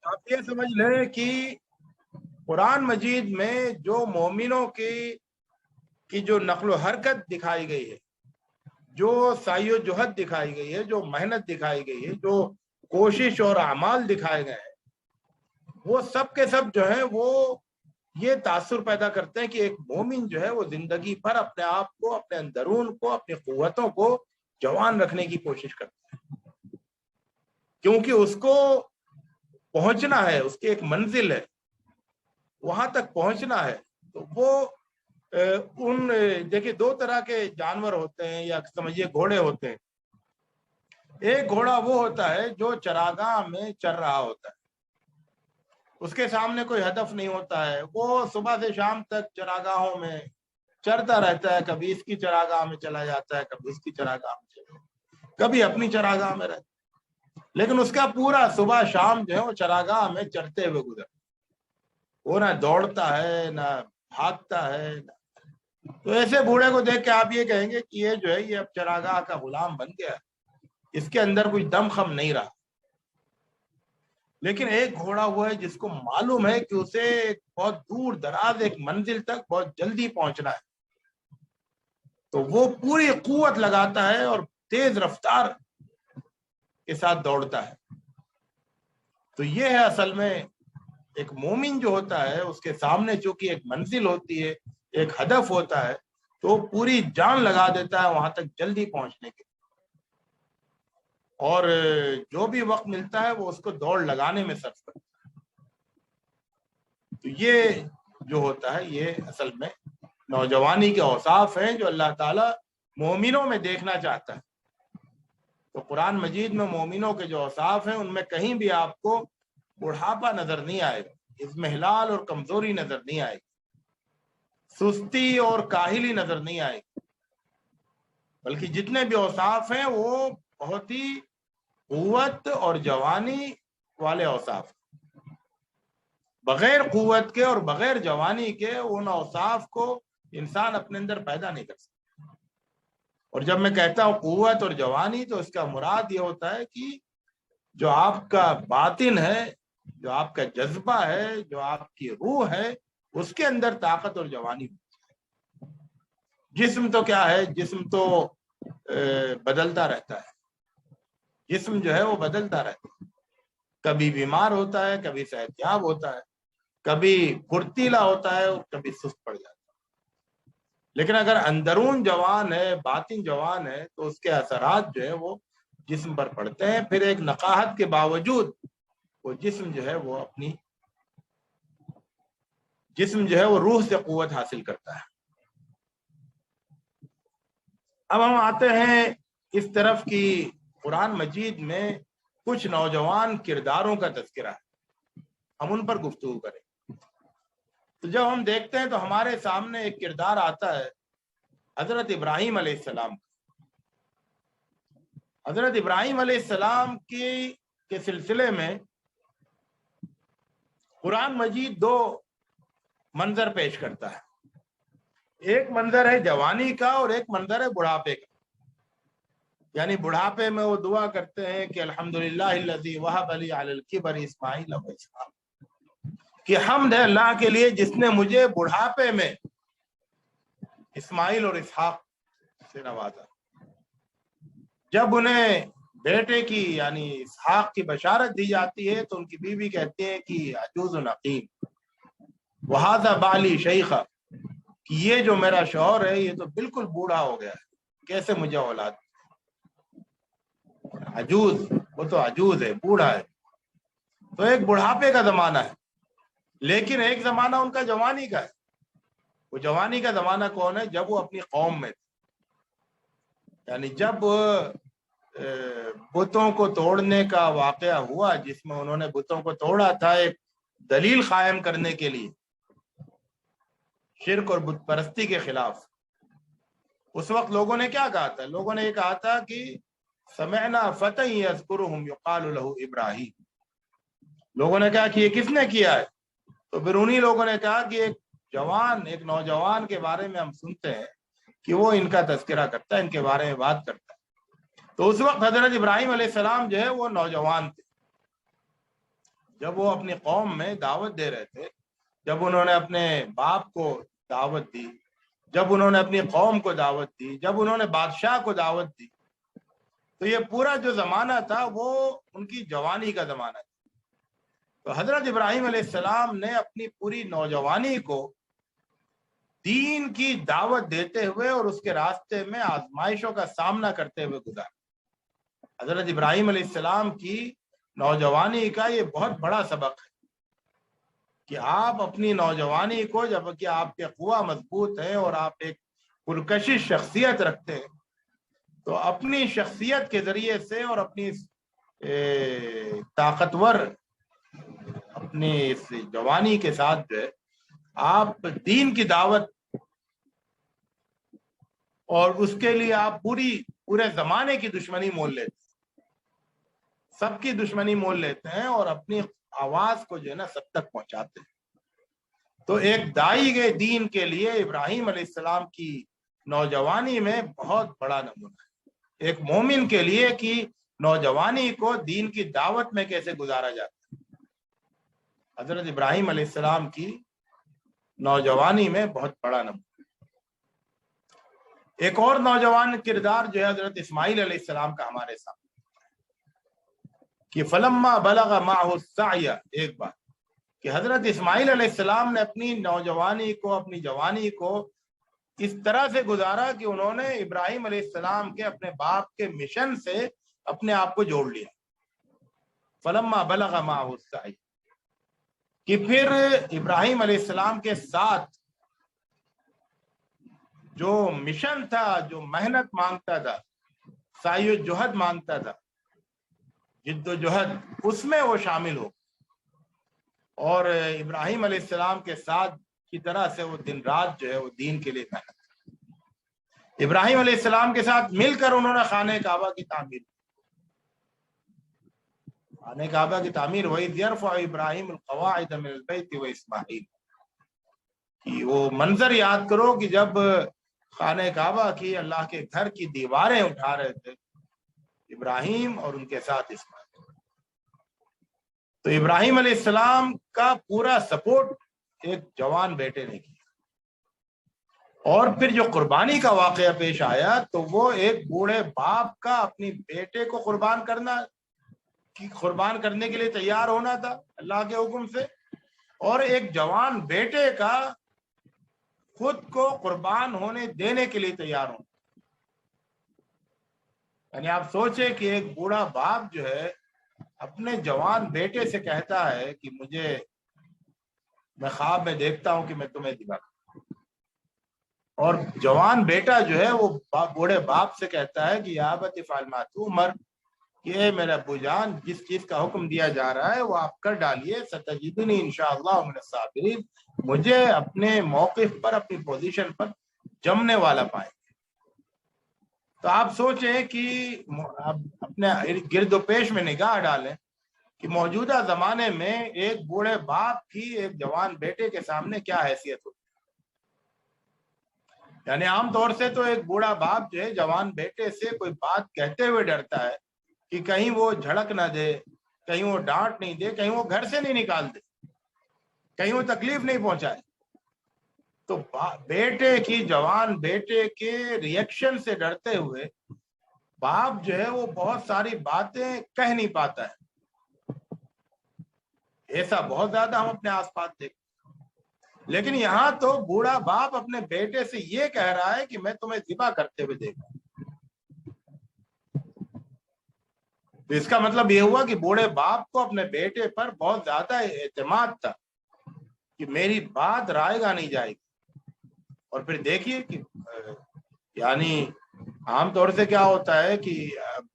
آپ یہ سمجھ لیں کہ قرآن مجید میں جو مومنوں کی جو نقل و حرکت دکھائی گئی ہے، جو سعی و جہد دکھائی گئی ہے، جو محنت دکھائی گئی ہے، جو کوشش اور اعمال دکھائے گئے ہیں، وہ سب کے سب جو ہیں وہ یہ تاثر پیدا کرتے ہیں کہ ایک مومن جو ہے وہ زندگی بھر اپنے آپ کو، اپنے اندرون کو، اپنی قوتوں کو جوان رکھنے کی کوشش کرتا ہے، کیونکہ اس کو پہنچنا ہے، اس کی ایک منزل ہے، وہاں تک پہنچنا ہے۔ تو وہ دیکھیں دو طرح کے جانور ہوتے ہیں، یا سمجھیے گھوڑے ہوتے ہیں۔ ایک گھوڑا وہ ہوتا ہے جو چراگاہ میں چر رہا ہوتا ہے، اس کے سامنے کوئی ہدف نہیں ہوتا ہے، وہ صبح سے شام تک چراگاہوں میں چرتا رہتا ہے، کبھی اس کی چراگاہ میں چلا جاتا ہے، کبھی اس کی چراگاہ میں چلا جاتا ہے، کبھی اپنی چراگاہ میں رہتا ہے، لیکن اس کا پورا صبح شام جو ہے وہ چراگاہ میں چرتے ہوئے گزرتا ہے۔ وہ نہ دوڑتا ہے، نہ بھاگتا ہے۔ تو ایسے بوڑھے کو دیکھ کے آپ یہ کہیں گے کہ یہ جو ہے یہ اب چراگاہ کا غلام بن گیا ہے، اس کے اندر کوئی دم خم نہیں رہا۔ لیکن ایک گھوڑا وہ ہے جس کو معلوم ہے کہ اسے بہت دور دراز ایک منزل تک بہت جلدی پہنچنا ہے، تو وہ پوری قوت لگاتا ہے اور تیز رفتار کے ساتھ دوڑتا ہے۔ تو یہ ہے اصل میں ایک مومن جو ہوتا ہے، اس کے سامنے چونکہ ایک منزل ہوتی ہے، ایک ہدف ہوتا ہے، تو پوری جان لگا دیتا ہے وہاں تک جلدی پہنچنے کے، اور جو بھی وقت ملتا ہے وہ اس کو دوڑ لگانے میں صرف کرتا ہے۔ تو یہ جو ہوتا ہے یہ اصل میں نوجوانی کے اوصاف ہیں جو اللہ تعالیٰ مومنوں میں دیکھنا چاہتا ہے۔ تو قرآن مجید میں مومنوں کے جو اوصاف ہیں ان میں کہیں بھی آپ کو بڑھاپا نظر نہیں آئے گا، اضمحلال اور کمزوری نظر نہیں آئے گی، سستی اور کاہلی نظر نہیں آئے گی، بلکہ جتنے بھی اوصاف ہیں وہ بہت ہی قوت اور جوانی والے اوصاف ہیں۔ بغیر قوت کے اور بغیر جوانی کے ان اوصاف کو انسان اپنے اندر پیدا نہیں کر سکتا۔ اور جب میں کہتا ہوں قوت اور جوانی تو اس کا مراد یہ ہوتا ہے کہ جو آپ کا باطن ہے، جو آپ کا جذبہ ہے، جو آپ کی روح ہے، اس کے اندر طاقت اور جوانی ہوتی ہے۔ جسم تو کیا ہے، جسم تو بدلتا رہتا ہے، جسم جو ہے وہ بدلتا رہتا ہے، کبھی بیمار ہوتا ہے، کبھی صحت یاب ہوتا ہے، کبھی پھرتیلا ہوتا ہے اور کبھی سست پڑ جاتا ہے۔ لیکن اگر اندرون جوان ہے، باطن جوان ہے، تو اس کے اثرات جو ہے وہ جسم پر پڑتے ہیں، پھر ایک نقاہت کے باوجود وہ جسم جو ہے وہ روح سے قوت حاصل کرتا ہے۔ اب ہم آتے ہیں اس طرف کی قرآن مجید میں کچھ نوجوان کرداروں کا تذکرہ ہے، ہم ان پر گفتگو کریں۔ تو جب ہم دیکھتے ہیں تو ہمارے سامنے ایک کردار آتا ہے حضرت ابراہیم علیہ السلام۔ حضرت ابراہیم علیہ السلام کے سلسلے میں قرآن مجید دو منظر پیش کرتا ہے، ایک منظر ہے جوانی کا اور ایک منظر ہے بڑھاپے کا۔ یعنی بڑھاپے میں وہ دعا کرتے ہیں کہ الحمدللہ الذی وہب لی علی الکبر اسماعیل و اسحاق، کہ حمد ہے اللہ کے لیے جس نے مجھے بڑھاپے میں اسماعیل اور اسحاق سے نوازا۔ جب انہیں بیٹے کی یعنی اسحاق کی بشارت دی جاتی ہے تو ان کی بیوی کہتی ہے کہ عجوز عقیم وہذا بالی شیخا، کہ یہ جو میرا شوہر ہے یہ تو بالکل بوڑھا ہو گیا ہے، کیسے مجھے اولاد؟ عجوز، وہ تو عجوز ہے، بوڑھا ہے۔ تو ایک بڑھاپے کا زمانہ ہے، لیکن ایک زمانہ ان کا جوانی کا ہے۔ وہ جوانی کا زمانہ کون ہے؟ جب وہ اپنی قوم میں تھے، یعنی جب بتوں کو توڑنے کا واقعہ ہوا، جس میں انہوں نے بتوں کو توڑا تھا ایک دلیل قائم کرنے کے لیے شرک اور بت پرستی کے خلاف، اس وقت لوگوں نے کیا کہا تھا؟ لوگوں نے یہ کہا تھا کہ سمعنا فتى يذكرهم يقال له ابراہیم۔ لوگوں نے کہا کہ یہ کس نے کیا ہے؟ تو پھر انہی لوگوں نے کہا کہ ایک نوجوان کے بارے میں ہم سنتے ہیں کہ وہ ان کا تذکرہ کرتا ہے، ان کے بارے میں بات کرتا ہے۔ تو اس وقت حضرت ابراہیم علیہ السلام جو ہے وہ نوجوان تھے۔ جب وہ اپنی قوم میں دعوت دے رہے تھے، جب انہوں نے اپنے باپ کو دعوت دی، جب انہوں نے اپنی قوم کو دعوت دی، جب انہوں نے بادشاہ کو دعوت دی، تو یہ پورا جو زمانہ تھا وہ ان کی جوانی کا زمانہ تھا۔ تو حضرت ابراہیم علیہ السلام نے اپنی پوری نوجوانی کو دین کی دعوت دیتے ہوئے اور اس کے راستے میں آزمائشوں کا سامنا کرتے ہوئے گزارا۔ حضرت ابراہیم علیہ السلام کی نوجوانی کا یہ بہت بڑا سبق ہے کہ آپ اپنی نوجوانی کو، جب کہ آپ کے قوا مضبوط ہے اور آپ ایک پرکشش شخصیت رکھتے ہیں، تو اپنی شخصیت کے ذریعے سے اور اپنی طاقتور اپنی اس جوانی کے ساتھ جو ہے آپ دین کی دعوت، اور اس کے لیے آپ پورے زمانے کی دشمنی مول لیتے ہیں، سب کی دشمنی مول لیتے ہیں اور اپنی آواز کو جو ہے نا سب تک پہنچاتے ہیں۔ تو ایک داعی کے دین کے لیے ابراہیم علیہ السلام کی نوجوانی میں بہت بڑا نمونہ ہے، ایک مومن کے لیے کہ نوجوانی کو دین کی دعوت میں کیسے گزارا جاتا ہے۔ حضرت ابراہیم علیہ السلام کی نوجوانی میں بہت بڑا نمونہ۔ ایک اور نوجوان کردار جو ہے حضرت اسماعیل علیہ السلام کا ہمارے سامنے کہ فلما بلغ معه السعی، ایک بات کہ حضرت اسماعیل علیہ السلام نے اپنی نوجوانی کو، اپنی جوانی کو اس طرح سے گزارا کہ انہوں نے ابراہیم علیہ السلام کے اپنے باپ کے مشن سے اپنے آپ کو جوڑ لیا۔ فلما بلغ معه السعی کہ پھر ابراہیم علیہ السلام کے ساتھ جو مشن تھا، جو محنت مانگتا تھا، سعی و جہد مانگتا تھا، جد و جہد، اس میں وہ شامل ہو اور ابراہیم علیہ السلام کے ساتھ کی طرح سے وہ دن رات جو ہے وہ دین کے لیے محنت۔ ابراہیم علیہ السلام کے ساتھ مل کر انہوں نے خانہ کعبہ کی تعمیر، خانہ کعبہ کی تعمیر، وَإِذْ يَرْفَعُ إِبْرَاهِيمُ الْقَوَاعِدَ مِنَ الْبَيْتِ وَإِسْمَاعِيلُ، کہ وہ منظر یاد کرو کہ جب خانہ کعبہ کی، اللہ کے گھر کی دیواریں اٹھا رہے تھے ابراہیم اور ان کے ساتھ اسماعیل۔ تو ابراہیم علیہ السلام کا پورا سپورٹ ایک جوان بیٹے نے کیا، اور پھر جو قربانی کا واقعہ پیش آیا تو وہ ایک بوڑھے باپ کا اپنی بیٹے کو قربان کرنے کے لیے تیار ہونا تھا اللہ کے حکم سے، اور ایک جوان بیٹے کا خود کو قربان ہونے دینے کے لیے تیار ہونا۔ یعنی آپ سوچیں کہ ایک بوڑھا باپ جو ہے اپنے جوان بیٹے سے کہتا ہے کہ میں خواب میں دیکھتا ہوں کہ میں تمہیں ذبح کروں، اور جوان بیٹا جو ہے وہ بوڑھے باپ سے کہتا ہے کہ یا ابت افعل ما تؤمر، کہ میرے ابو جان جس چیز کا حکم دیا جا رہا ہے وہ آپ کر ڈالیے، ستجدنی انشاءاللہ من الصابرین، مجھے اپنے موقف پر، اپنی پوزیشن پر جمنے والا پائیں۔ تو آپ سوچیں کہ اپنے گرد و پیش میں نگاہ ڈالیں کہ موجودہ زمانے میں ایک بوڑھے باپ کی ایک جوان بیٹے کے سامنے کیا حیثیت ہوتی ہے۔ یعنی عام طور سے تو ایک بوڑھا باپ جو ہے جوان بیٹے سے کوئی بات کہتے ہوئے ڈرتا ہے کہ کہیں وہ جھڑک نہ دے، کہیں وہ ڈانٹ نہیں دے، کہیں وہ گھر سے نہیں نکال دے، کہیں وہ تکلیف نہیں پہنچائے۔ تو جوان بیٹے کے ریئیکشن سے ڈرتے ہوئے باپ جو ہے وہ بہت ساری باتیں کہہ نہیں پاتا ہے۔ ایسا بہت زیادہ ہم اپنے آس پاس دیکھتے ہیں، لیکن یہاں تو بوڑھا باپ اپنے بیٹے سے یہ کہہ رہا ہے کہ میں تمہیں ذبح کرتے ہوئے دیکھا۔ تو اس کا مطلب یہ ہوا کہ بوڑھے باپ کو اپنے بیٹے پر بہت زیادہ اعتماد تھا کہ میری بات رائے گا نہیں جائے گی۔ اور پھر دیکھیے کہ یعنی عام طور سے کیا ہوتا ہے کہ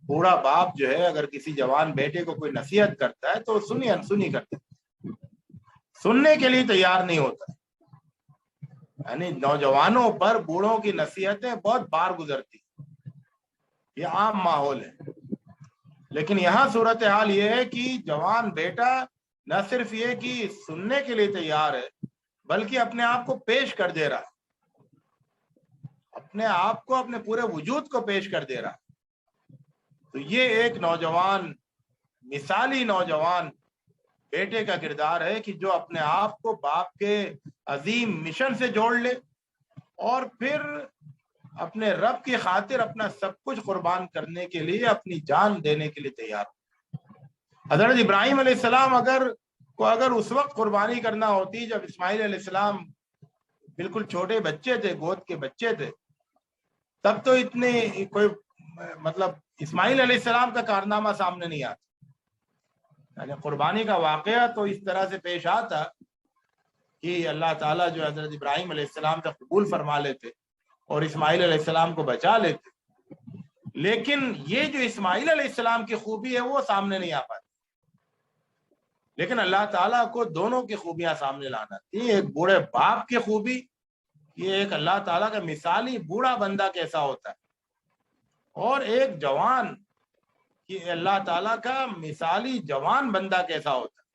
بوڑھا باپ جو ہے اگر کسی جوان بیٹے کو کوئی نصیحت کرتا ہے تو سنی انسنی کرتا ہے، سننے کے لیے تیار نہیں ہوتا ہے۔ یعنی نوجوانوں پر بوڑھوں کی نصیحتیں بہت بار گزرتی، یہ عام ماحول ہے۔ لیکن یہاں صورتحال یہ ہے کہ جوان بیٹا نہ صرف یہ کہ سننے کے لیے تیار ہے بلکہ اپنے آپ کو پیش کر دے رہا ہے، اپنے آپ کو، اپنے پورے وجود کو پیش کر دے رہا ہے۔ تو یہ ایک نوجوان، مثالی نوجوان بیٹے کا کردار ہے کہ جو اپنے آپ کو باپ کے عظیم مشن سے جوڑ لے اور پھر اپنے رب کی خاطر اپنا سب کچھ قربان کرنے کے لیے، اپنی جان دینے کے لیے تیار ہو۔ حضرت ابراہیم علیہ السلام اگر اس وقت قربانی کرنا ہوتی جب اسماعیل علیہ السلام بالکل چھوٹے بچے تھے، گود کے بچے تھے، تب تو اتنے کوئی مطلب اسماعیل علیہ السلام کا کارنامہ سامنے نہیں آتا، یعنی قربانی کا واقعہ تو اس طرح سے پیش آتا کہ اللہ تعالیٰ جو حضرت ابراہیم علیہ السلام کا قبول فرما لیتے اور اسماعیل علیہ السلام کو بچا لیتے، لیکن یہ جو اسماعیل علیہ السلام کی خوبی ہے وہ سامنے نہیں آ پاتی۔ لیکن اللہ تعالیٰ کو دونوں کی خوبیاں سامنے لانا تھی، ایک بوڑھے باپ کی خوبی، یہ ایک اللہ تعالیٰ کا مثالی بوڑھا بندہ کیسا ہوتا ہے، اور ایک جوان کہ اللہ تعالیٰ کا مثالی جوان بندہ کیسا ہوتا ہے۔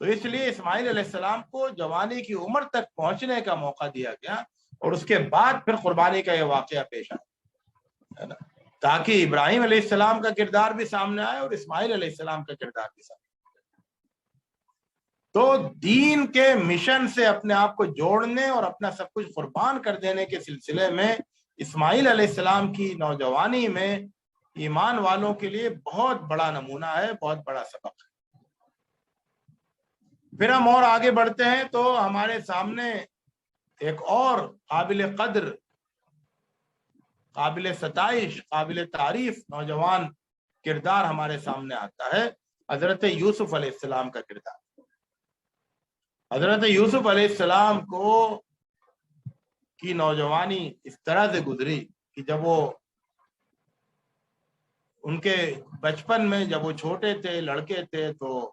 تو اس لیے اسماعیل علیہ السلام کو جوانی کی عمر تک پہنچنے کا موقع دیا گیا اور اس کے بعد پھر قربانی کا یہ واقعہ پیش آیا، تاکہ ابراہیم علیہ السلام کا کردار بھی سامنے آئے اور اسماعیل علیہ السلام کا کردار بھی سامنے آئے۔ تو دین کے مشن سے اپنے آپ کو جوڑنے اور اپنا سب کچھ قربان کر دینے کے سلسلے میں اسماعیل علیہ السلام کی نوجوانی میں ایمان والوں کے لیے بہت بڑا نمونہ ہے، بہت بڑا سبق ہے۔ پھر ہم اور آگے بڑھتے ہیں تو ہمارے سامنے ایک اور قابل قدر، قابل ستائش، قابل تعریف نوجوان کردار ہمارے سامنے آتا ہے، حضرت یوسف علیہ السلام کا کردار۔ حضرت یوسف علیہ السلام کی نوجوانی اس طرح سے گزری کہ جب وہ ان کے بچپن میں، جب وہ چھوٹے تھے، لڑکے تھے، تو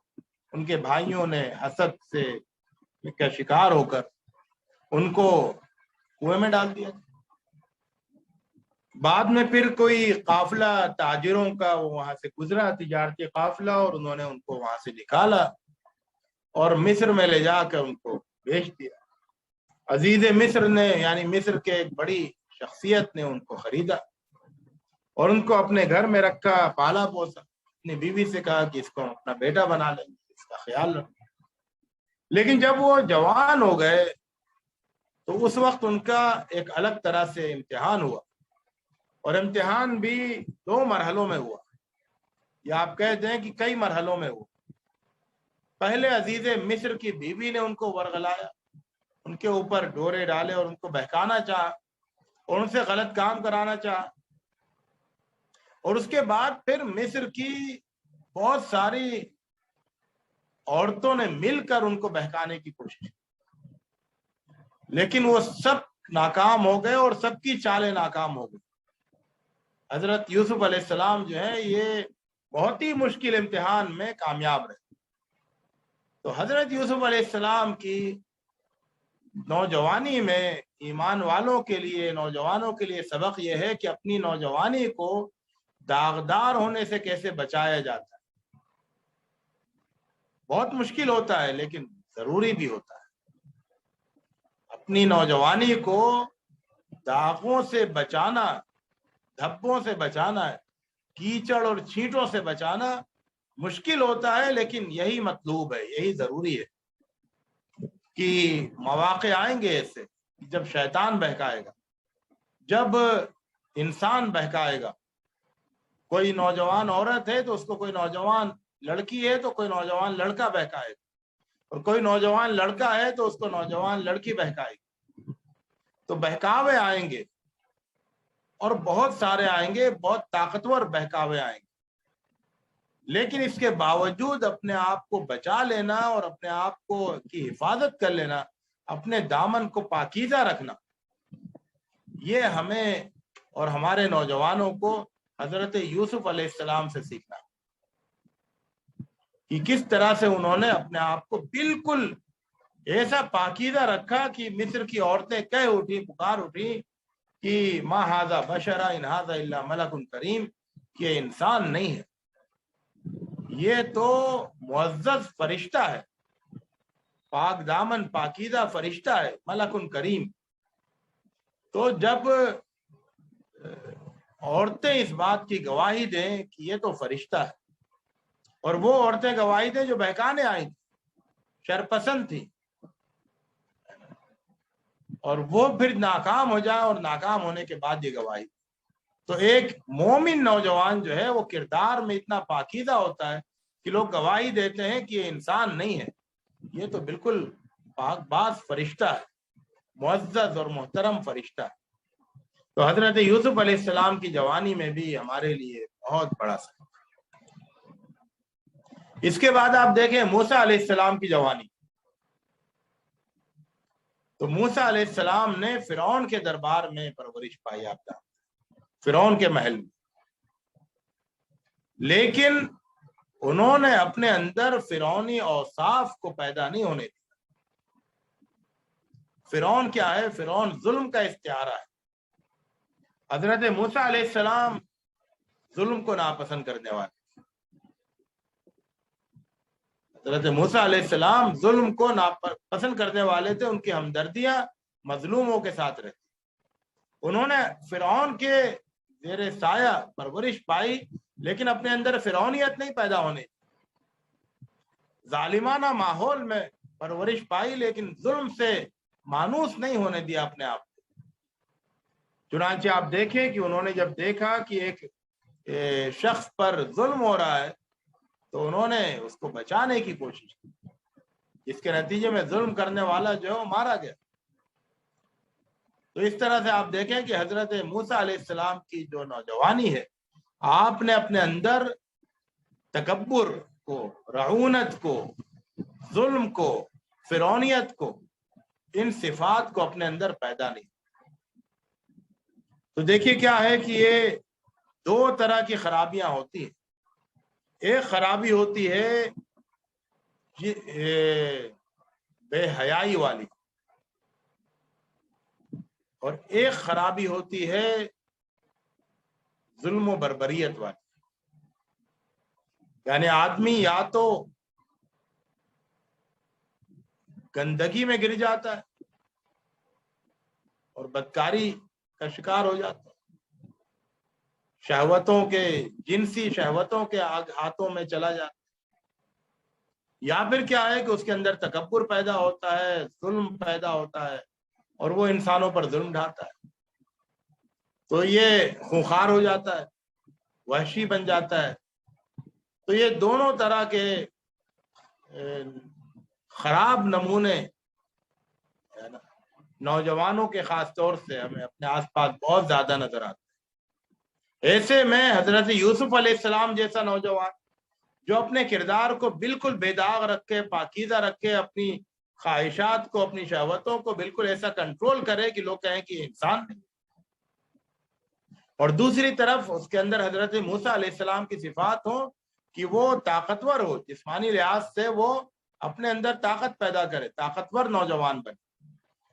ان کے بھائیوں نے حسد سے کا شکار ہو کر ان کو کنویں میں ڈال دیا۔ بعد میں پھر کوئی قافلہ تاجروں کا وہاں سے گزرا، تجارتی قافلہ، اور انہوں نے ان کو وہاں سے نکالا اور مصر میں لے جا کر ان کو بیچ دیا۔ عزیز مصر نے، یعنی مصر کے ایک بڑی شخصیت نے ان کو خریدا اور ان کو اپنے گھر میں رکھا، پالا پوسا، اپنی بیوی سے کہا کہ اس کو اپنا بیٹا بنا لیں، اس کا خیال رکھیں۔ لیکن جب وہ جوان ہو گئے تو اس وقت ان کا ایک الگ طرح سے امتحان ہوا، اور امتحان بھی 2 مرحلوں میں ہوا، یا آپ کہتے ہیں کہ کئی مرحلوں میں ہوا۔ پہلے عزیز مصر کی بیوی نے ان کو ورغلایا، ان کے اوپر ڈورے ڈالے اور ان کو بہکانا چاہا اور ان سے غلط کام کرانا چاہا، اور اس کے بعد پھر مصر کی بہت ساری عورتوں نے مل کر ان کو بہکانے کی کوشش کی، لیکن وہ سب ناکام ہو گئے اور سب کی چالیں ناکام ہو گئی۔ حضرت یوسف علیہ السلام جو ہے یہ بہت ہی مشکل امتحان میں کامیاب رہے۔ تو حضرت یوسف علیہ السلام کی نوجوانی میں ایمان والوں کے لیے، نوجوانوں کے لیے سبق یہ ہے کہ اپنی نوجوانی کو داغدار ہونے سے کیسے بچایا جاتا ہے۔ بہت مشکل ہوتا ہے لیکن ضروری بھی ہوتا ہے۔ اپنی نوجوانی کو داغوں سے بچانا، دھبوں سے بچانا ہے، کیچڑ اور چھینٹوں سے بچانا مشکل ہوتا ہے، لیکن یہی مطلوب ہے، یہی ضروری ہے کہ مواقع آئیں گے ایسے جب شیطان بہکائے گا، جب انسان بہکائے گا۔ کوئی نوجوان عورت ہے تو اس کو کوئی نوجوان لڑکی ہے تو کوئی نوجوان لڑکا بہکائے گا، اور کوئی نوجوان لڑکا ہے تو اس کو نوجوان لڑکی بہکائے گی۔ تو بہکاوے آئیں گے اور بہت سارے آئیں گے، بہت طاقتور بہکاوے آئیں گے، لیکن اس کے باوجود اپنے آپ کو بچا لینا اور اپنے آپ کو کی حفاظت کر لینا، اپنے دامن کو پاکیزہ رکھنا، یہ ہمیں اور ہمارے نوجوانوں کو حضرت یوسف علیہ السلام سے سیکھنا کہ کس طرح سے انہوں نے اپنے آپ کو بالکل ایسا پاکیزہ رکھا کہ مصر کی عورتیں کہہ اٹھی، پکار اٹھی کہ ما ھذا بشرا ان ھذا الا ملک کریم، کہ یہ انسان نہیں ہے، یہ تو معزز فرشتہ ہے، پاک دامن پاکیزہ فرشتہ ہے، ملک کریم۔ تو جب عورتیں اس بات کی گواہی دیں کہ یہ تو فرشتہ ہے، اور وہ عورتیں گواہی دیں جو بہکانے آئی تھی، شرپسند تھی، اور وہ پھر ناکام ہو جائے اور ناکام ہونے کے بعد یہ گواہی. تو ایک مومن نوجوان جو ہے وہ کردار میں اتنا پاکیزہ ہوتا ہے کہ لوگ گواہی دیتے ہیں کہ یہ انسان نہیں ہے، یہ تو بالکل پاک باز فرشتہ ہے، معزز اور محترم فرشتہ ہے. تو حضرت یوسف علیہ السلام کی جوانی میں بھی ہمارے لیے بہت بڑا سبق. اس کے بعد آپ دیکھیں موسیٰ علیہ السلام کی جوانی. تو موسیٰ علیہ السلام نے فرعون کے دربار میں پرورش پائی، آپ جانتے ہیں، فرعون کے محل میں. لیکن انہوں نے اپنے اندر فرعونی اوصاف کو پیدا نہیں ہونے دیا. فرعون کیا ہے؟ فرعون ظلم کا استعارہ ہے. حضرت موسیٰ علیہ السلام ظلم کو ناپسند کرنے والے. حضرت موسیٰ علیہ السلام ظلم کو ناپسند کرنے والے تھے، ان کی ہمدردیاں مظلوموں کے ساتھ رہتی. انہوں نے فرعون کے زیر سایہ پرورش پائی، لیکن اپنے اندر فرعونیت نہیں پیدا ہونے. ظالمانہ ماحول میں پرورش پائی، لیکن ظلم سے مانوس نہیں ہونے دیا اپنے آپ کو. چنانچہ آپ دیکھیں کہ انہوں نے جب دیکھا کہ ایک شخص پر ظلم ہو رہا ہے تو انہوں نے اس کو بچانے کی کوشش کی، جس کے نتیجے میں ظلم کرنے والا جو ہے وہ مارا گیا. تو اس طرح سے آپ دیکھیں کہ حضرت موسیٰ علیہ السلام کی جو نوجوانی ہے، آپ نے اپنے اندر تکبر کو، رعونت کو، ظلم کو، فرعونیت کو، ان صفات کو اپنے اندر پیدا نہیں. تو دیکھیے کیا ہے کہ یہ دو طرح کی خرابیاں ہوتی ہیں. ایک خرابی ہوتی ہے بے حیائی والی، اور ایک خرابی ہوتی ہے ظلم و بربریت والی. یعنی آدمی یا تو گندگی میں گر جاتا ہے اور بدکاری کا شکار ہو جاتا ہے، شہوتوں کے، جنسی شہوتوں کے ہاتھوں میں چلا جاتا ہے، یا پھر کیا ہے کہ اس کے اندر تکبر پیدا ہوتا ہے، ظلم پیدا ہوتا ہے اور وہ انسانوں پر ظلم ڈھاتا ہے. تو یہ خونخوار ہو جاتا ہے، وحشی بن جاتا ہے. تو یہ دونوں طرح کے خراب نمونے نوجوانوں کے خاص طور سے ہمیں اپنے آس پاس بہت زیادہ نظر آتے ہیں. ایسے میں حضرت یوسف علیہ السلام جیسا نوجوان جو اپنے کردار کو بالکل بے داغ رکھے، پاکیزہ رکھے، اپنی خواہشات کو، اپنی شہوتوں کو بالکل ایسا کنٹرول کرے کہ لوگ کہیں کہ یہ انسان نہیں. اور دوسری طرف اس کے اندر حضرت موسیٰ علیہ السلام کی صفات ہوں کہ وہ طاقتور ہو، جسمانی لحاظ سے وہ اپنے اندر طاقت پیدا کرے، طاقتور نوجوان بنے،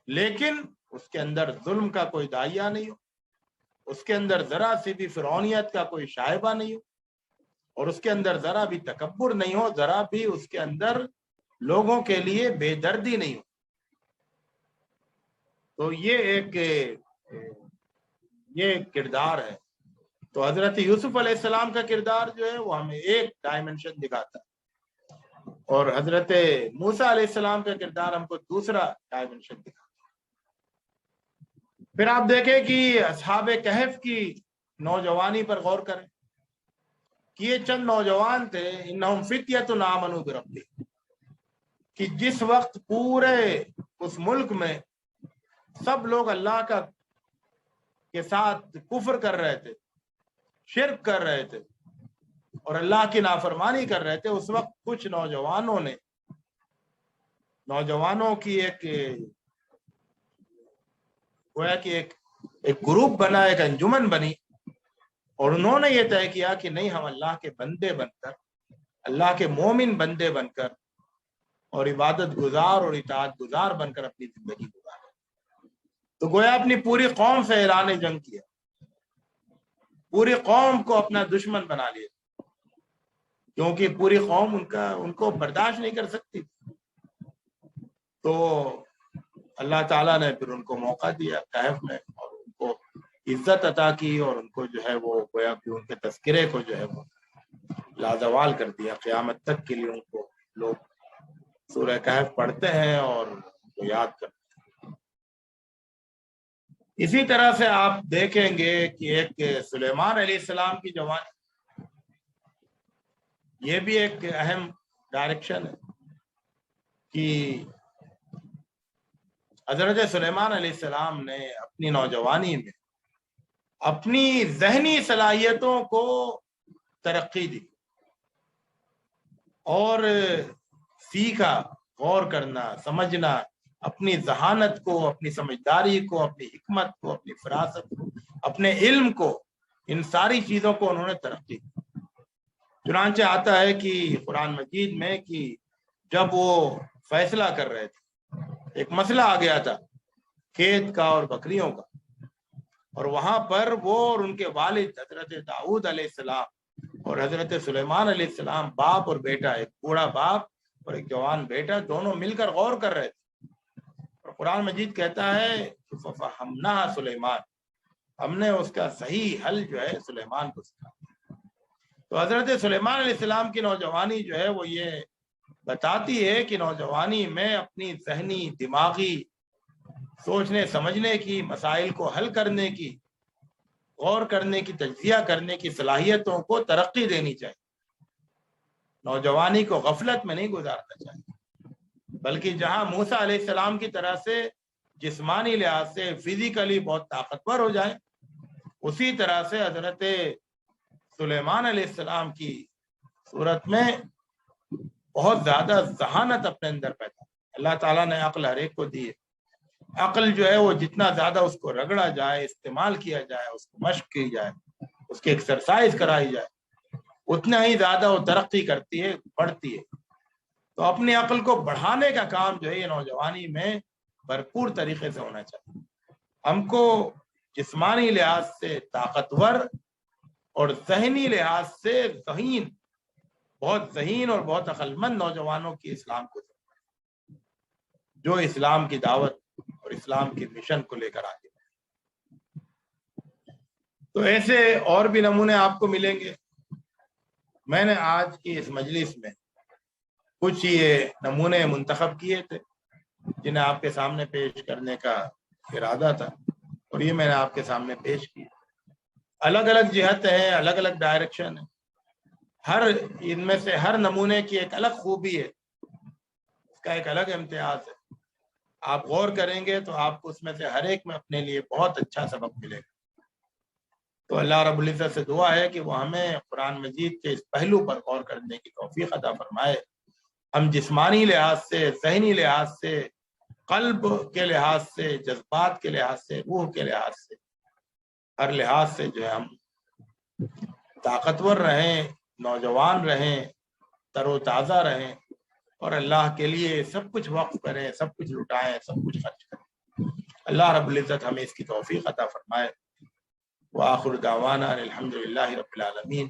لیکن اس کے اندر ظلم کا کوئی داعیہ نہیں ہو، اس کے اندر ذرا سی بھی فرعونیت کا کوئی شائبہ نہیں ہو، اور اس کے اندر ذرا بھی تکبر نہیں ہو، ذرا بھی اس کے اندر لوگوں کے لیے بے دردی نہیں ہو. تو یہ کردار ہے. تو حضرت یوسف علیہ السلام کا کردار جو ہے وہ ہمیں ایک ڈائمنشن دکھاتا ہے، اور حضرت موسیٰ علیہ السلام کا کردار ہم کو دوسرا ڈائمنشن دکھاتا ہے. پھر آپ دیکھیں کہ اصحاب کہف کی نوجوانی پر غور کریں کہ یہ چند نوجوان تھے، انہم فتیۃ آمنوا بربہم، کہ جس وقت پورے اس ملک میں سب لوگ اللہ کے ساتھ کفر کر رہے تھے، شرک کر رہے تھے اور اللہ کی نافرمانی کر رہے تھے، اس وقت کچھ نوجوانوں کی گویا کہ ایک گروپ بنا، ایک انجمن بنی، اور انہوں نے یہ طے کیا کہ نہیں، ہم اللہ کے بندے بن کر، اللہ کے مومن بندے بن کر اور عبادت گزار اور اطاعت گزار بن کر اپنی زندگی گزاریں. تو گویا اپنی پوری قوم سے اعلان جنگ کیا، پوری قوم کو اپنا دشمن بنا لیا، کیونکہ پوری قوم ان کو برداشت نہیں کر سکتی. تو اللہ تعالیٰ نے پھر ان کو موقع دیا کہف میں، اور ان کو عزت عطا کی، اور ان کو جو ہے وہ گویا کہ ان کے تذکرے کو جو ہے وہ لازوال کر دیا. قیامت تک کے لیے ان کو لوگ سورہ کہف پڑھتے ہیں اور کو یاد کرتے ہیں. اسی طرح سے آپ دیکھیں گے کہ ایک سلیمان علیہ السلام کی جوانی، یہ بھی ایک اہم ڈائریکشن ہے کہ حضرت سلیمان علیہ السلام نے اپنی نوجوانی میں اپنی ذہنی صلاحیتوں کو ترقی دی اور سیکھا، غور کرنا، سمجھنا، اپنی ذہانت کو، اپنی سمجھداری کو، اپنی حکمت کو، اپنی فراست کو، اپنے علم کو، ان ساری چیزوں کو انہوں نے ترقی دی. چنانچہ آتا ہے کہ قرآن مجید میں کہ جب وہ فیصلہ کر رہے تھے، ایک مسئلہ آ گیا تھا کھیت کا اور بکریوں کا، اور وہاں پر وہ اور ان کے والد حضرت داؤد علیہ السلام اور حضرت سلیمان علیہ السلام، باپ اور بیٹا، ایک بوڑھا باپ اور ایک جوان بیٹا، دونوں مل کر غور کر رہے تھے. اور قرآن مجید کہتا ہے فَفَهَّمْنَاهَا سلیمان، ہم نے اس کا صحیح حل جو ہے سلیمان کو سکھا. تو حضرت سلیمان علیہ السلام کی نوجوانی جو ہے وہ یہ بتاتی ہے کہ نوجوانی میں اپنی ذہنی، دماغی، سوچنے سمجھنے کی، مسائل کو حل کرنے کی، غور کرنے کی، تجزیہ کرنے کی صلاحیتوں کو ترقی دینی چاہیے. نوجوانی کو غفلت میں نہیں گزارنا چاہیے، بلکہ جہاں موسیٰ علیہ السلام کی طرح سے جسمانی لحاظ سے فزیکلی بہت طاقتور ہو جائے، اسی طرح سے حضرت سلیمان علیہ السلام کی صورت میں بہت زیادہ ذہانت اپنے اندر پیدا. اللہ تعالیٰ نے عقل ہر ایک کو دی ہے. عقل جو ہے وہ جتنا زیادہ اس کو رگڑا جائے، استعمال کیا جائے، اس کو مشق کی جائے، اس کی ایکسرسائز کرائی جائے، اتنا ہی زیادہ وہ ترقی کرتی ہے، بڑھتی ہے. تو اپنی عقل کو بڑھانے کا کام جو ہے یہ نوجوانی میں بھرپور طریقے سے ہونا چاہیے. ہم کو جسمانی لحاظ سے طاقتور اور ذہنی لحاظ سے ذہین، بہت ذہین اور بہت عقل مند نوجوانوں کی اسلام کو، جو اسلام کی دعوت اور اسلام کے مشن کو لے کر آگے. تو ایسے اور بھی نمونے آپ کو ملیں گے. میں نے آج کی اس مجلس میں کچھ یہ نمونے منتخب کیے تھے جنہیں آپ کے سامنے پیش کرنے کا ارادہ تھا، اور یہ میں نے آپ کے سامنے پیش کیا. الگ الگ جہت ہیں، الگ الگ ڈائریکشن ہے، ہر ان میں سے ہر نمونے کی ایک الگ خوبی ہے، اس کا ایک الگ امتیاز ہے. آپ غور کریں گے تو آپ کو اس میں سے ہر ایک میں اپنے لیے بہت اچھا سبق ملے گا. تو اللہ رب العزت سے دعا ہے کہ وہ ہمیں قرآن مجید کے اس پہلو پر غور کرنے کی توفیق عطا فرمائے. ہم جسمانی لحاظ سے، ذہنی لحاظ سے، قلب کے لحاظ سے، جذبات کے لحاظ سے، روح کے لحاظ سے، ہر لحاظ سے جو ہے ہم طاقتور رہیں، نوجوان رہیں، تر و تازہ رہیں، اور اللہ کے لیے سب کچھ وقف کریں، سب کچھ لٹائیں، سب کچھ خرچ کریں. اللہ رب العزت ہمیں اس کی توفیق عطا فرمائے. وآخر دعوانا الحمد للہ رب العالمین.